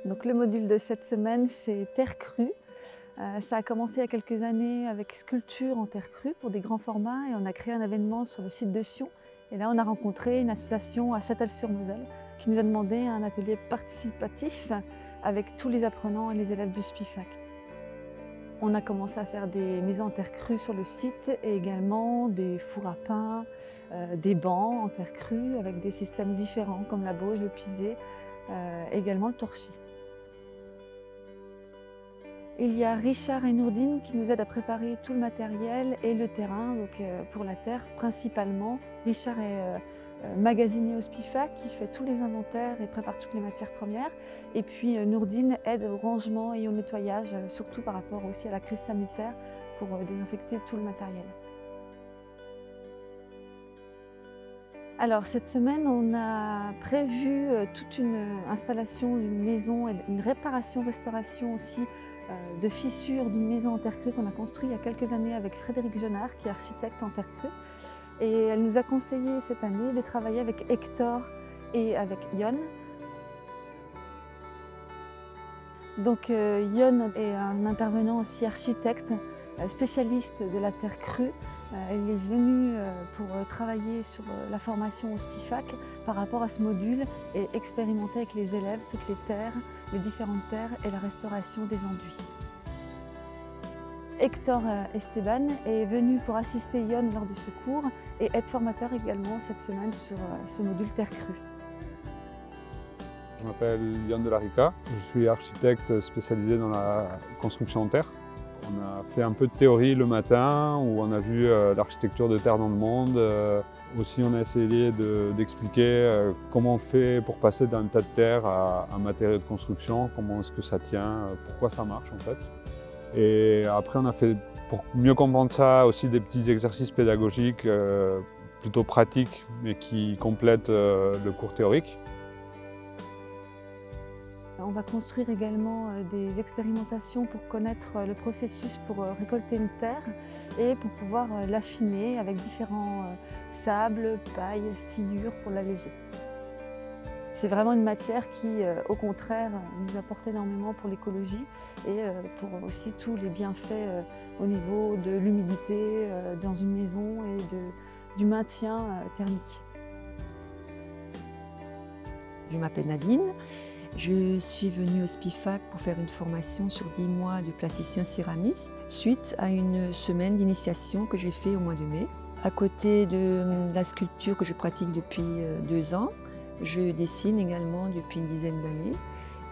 Donc le module de cette semaine, c'est terre crue. Ça a commencé il y a quelques années avec sculpture en terre crue pour des grands formats et on a créé un événement sur le site de Sion. Et là, on a rencontré une association à Châtel-sur-Moselle qui nous a demandé un atelier participatif avec tous les apprenants et les élèves du SPIFAC. On a commencé à faire des maisons en terre crue sur le site et également des fours à pain, des bancs en terre crue avec des systèmes différents comme la bauge, le pisé, également le torchis. Il y a Richard et Nourdine qui nous aident à préparer tout le matériel et le terrain, donc pour la terre principalement. Richard est magasinier au SPIFAC, qui fait tous les inventaires et prépare toutes les matières premières. Et puis Nourdine aide au rangement et au nettoyage, surtout par rapport aussi à la crise sanitaire, pour désinfecter tout le matériel. Alors cette semaine, on a prévu toute une installation d'une maison et une réparation-restauration aussi de fissures d'une maison en terre crue qu'on a construite il y a quelques années avec Frédéric Genard, qui est architecte en terre crue. Et elle nous a conseillé cette année de travailler avec Hector et avec Yon. Donc Yon est un intervenant aussi architecte, spécialiste de la terre crue. Il est venu pour travailler sur la formation au SPIFAC par rapport à ce module et expérimenter avec les élèves toutes les terres, les différentes terres et la restauration des enduits. Hector Esteban est venu pour assister Yon lors de ce cours et être formateur également cette semaine sur ce module terre crue. Je m'appelle Yon de la Rica, je suis architecte spécialisé dans la construction en terre. On a fait un peu de théorie le matin où on a vu l'architecture de terre dans le monde. Aussi on a essayé d'expliquer comment on fait pour passer d'un tas de terre à un matériau de construction, comment est-ce que ça tient, pourquoi ça marche en fait. Et après on a fait, pour mieux comprendre ça, aussi des petits exercices pédagogiques plutôt pratiques mais qui complètent le cours théorique. On va construire également des expérimentations pour connaître le processus pour récolter une terre et pour pouvoir l'affiner avec différents sables, pailles, sciures pour l'alléger. C'est vraiment une matière qui, au contraire, nous apporte énormément pour l'écologie et pour aussi tous les bienfaits au niveau de l'humidité dans une maison et du maintien thermique. Je m'appelle Nadine. Je suis venue au SPIFAC pour faire une formation sur 10 mois de plasticien céramiste suite à une semaine d'initiation que j'ai fait au mois de mai. À côté de la sculpture que je pratique depuis 2 ans, je dessine également depuis une dizaine d'années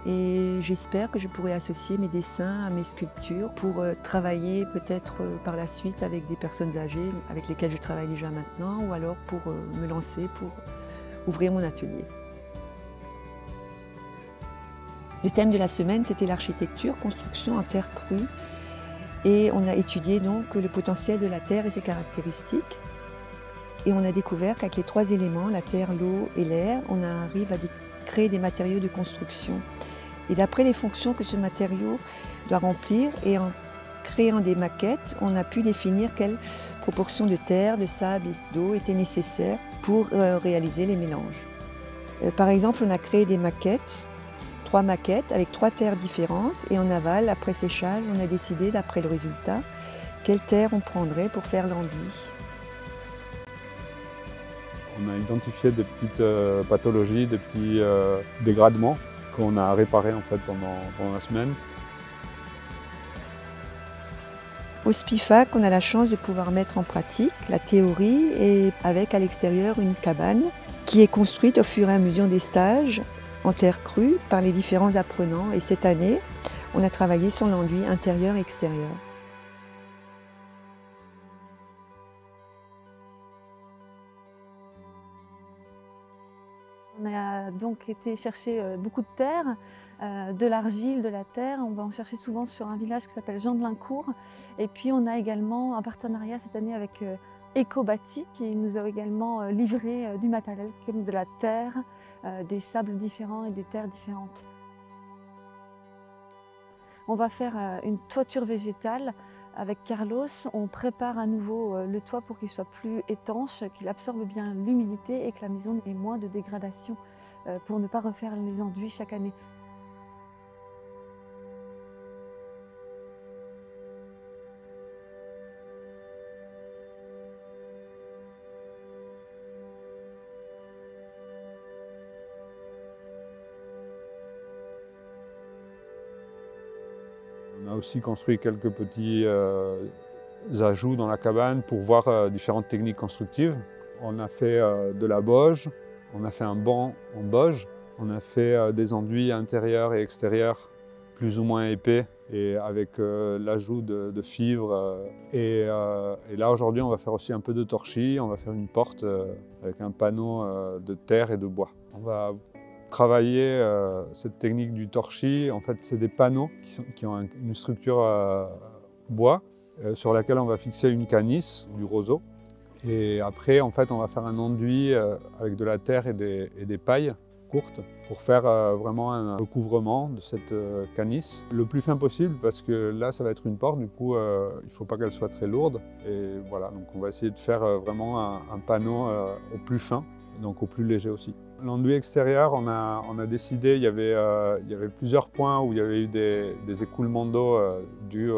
et j'espère que je pourrai associer mes dessins à mes sculptures pour travailler peut-être par la suite avec des personnes âgées avec lesquelles je travaille déjà maintenant ou alors pour me lancer pour ouvrir mon atelier. Le thème de la semaine, c'était l'architecture, construction en terre crue. Et on a étudié donc le potentiel de la terre et ses caractéristiques. Et on a découvert qu'avec les 3 éléments, la terre, l'eau et l'air, on arrive à créer des matériaux de construction. Et d'après les fonctions que ce matériau doit remplir et en créant des maquettes, on a pu définir quelle proportion de terre, de sable et d'eau était nécessaire pour réaliser les mélanges. Par exemple, on a créé des maquettes, 3 maquettes avec 3 terres différentes et en aval, après séchage, on a décidé d'après le résultat quelle terre on prendrait pour faire l'enduit. On a identifié des petites pathologies, des petits dégradements qu'on a réparés en fait pendant la semaine. Au SPIFAC, on a la chance de pouvoir mettre en pratique la théorie et avec à l'extérieur une cabane qui est construite au fur et à mesure des stages en terre crue par les différents apprenants et cette année, on a travaillé sur l'enduit intérieur et extérieur. On a donc été chercher beaucoup de terre, de l'argile, de la terre. On va en chercher souvent sur un village qui s'appelle Jean-de-Lincourt. Et puis on a également un partenariat cette année avec Ecobati qui nous a également livré du matériel comme de la terre, des sables différents et des terres différentes. On va faire une toiture végétale avec Carlos. On prépare à nouveau le toit pour qu'il soit plus étanche, qu'il absorbe bien l'humidité et que la maison ait moins de dégradation pour ne pas refaire les enduits chaque année. On a aussi construit quelques petits ajouts dans la cabane pour voir différentes techniques constructives. On a fait de la boge, on a fait un banc en boge, on a fait des enduits intérieurs et extérieurs plus ou moins épais et avec l'ajout de fibres. Et là aujourd'hui on va faire aussi un peu de torchis, on va faire une porte avec un panneau de terre et de bois. On va travailler cette technique du torchis. En fait c'est des panneaux qui ont une structure bois sur laquelle on va fixer une canisse, du roseau. Et après en fait on va faire un enduit avec de la terre et des pailles courtes pour faire vraiment un recouvrement de cette canisse le plus fin possible, parce que là ça va être une porte, du coup il ne faut pas qu'elle soit très lourde. Et voilà, donc on va essayer de faire vraiment un panneau au plus fin, donc au plus léger aussi. L'enduit extérieur, on a décidé, il y avait plusieurs points où il y avait eu des écoulements d'eau dus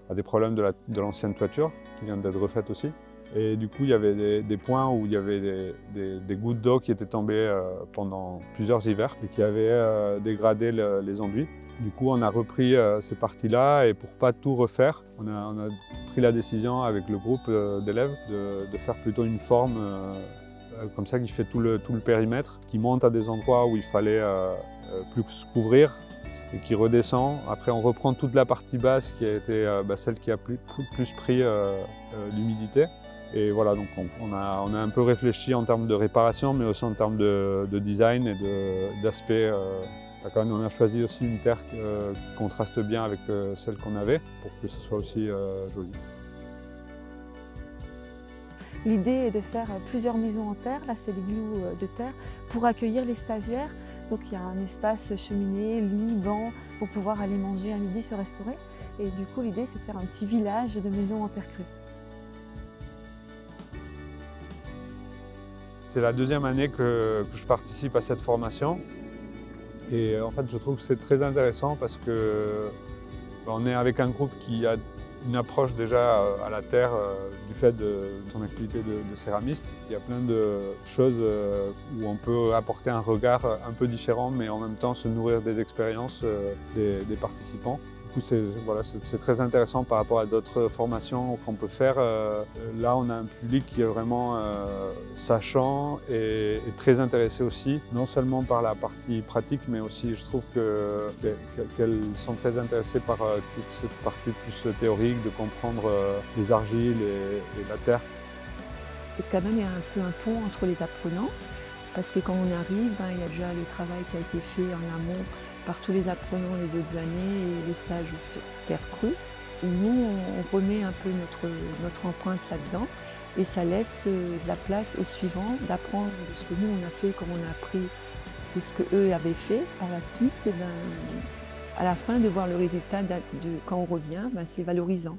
à des problèmes de l'ancienne toiture qui vient d'être refaite aussi. Et du coup, il y avait des points où il y avait des gouttes d'eau qui étaient tombées pendant plusieurs hivers et qui avaient dégradé les enduits. Du coup, on a repris ces parties-là, et pour ne pas tout refaire, on a pris la décision avec le groupe d'élèves de faire plutôt une forme comme ça qui fait tout le périmètre, qui monte à des endroits où il fallait plus couvrir et qui redescend. Après, on reprend toute la partie basse qui a été celle qui a plus pris l'humidité. Et voilà, donc on a un peu réfléchi en termes de réparation, mais aussi en termes de design et d'aspect. On a choisi aussi une terre qui contraste bien avec celle qu'on avait, pour que ce soit aussi joli. L'idée est de faire plusieurs maisons en terre, là c'est l'igloo de terre, pour accueillir les stagiaires. Donc il y a un espace cheminée, lit, banc, pour pouvoir aller manger à midi, se restaurer. Et du coup l'idée c'est de faire un petit village de maisons en terre crue. C'est la deuxième année que je participe à cette formation. Et en fait, je trouve que c'est très intéressant parce qu'on est avec un groupe qui a une approche déjà à la terre du fait de son activité de céramiste. Il y a plein de choses où on peut apporter un regard un peu différent, mais en même temps se nourrir des expériences des participants. Du coup, c'est très intéressant par rapport à d'autres formations qu'on peut faire. Là, on a un public qui est vraiment sachant et très intéressé aussi, non seulement par la partie pratique, mais aussi je trouve qu'elles sont très intéressées par toute cette partie plus théorique, de comprendre les argiles et la terre. Cette cabane est un peu un pont entre les apprenants, parce que quand on arrive, il y a déjà le travail qui a été fait en amont par tous les apprenants les autres années et les stages sur terre crue. Et nous, on remet un peu notre empreinte là-dedans, et ça laisse de la place aux suivants d'apprendre de ce que nous on a fait, comme on a appris de ce qu'eux avaient fait. Par la suite, à la fin, de voir le résultat quand on revient, c'est valorisant.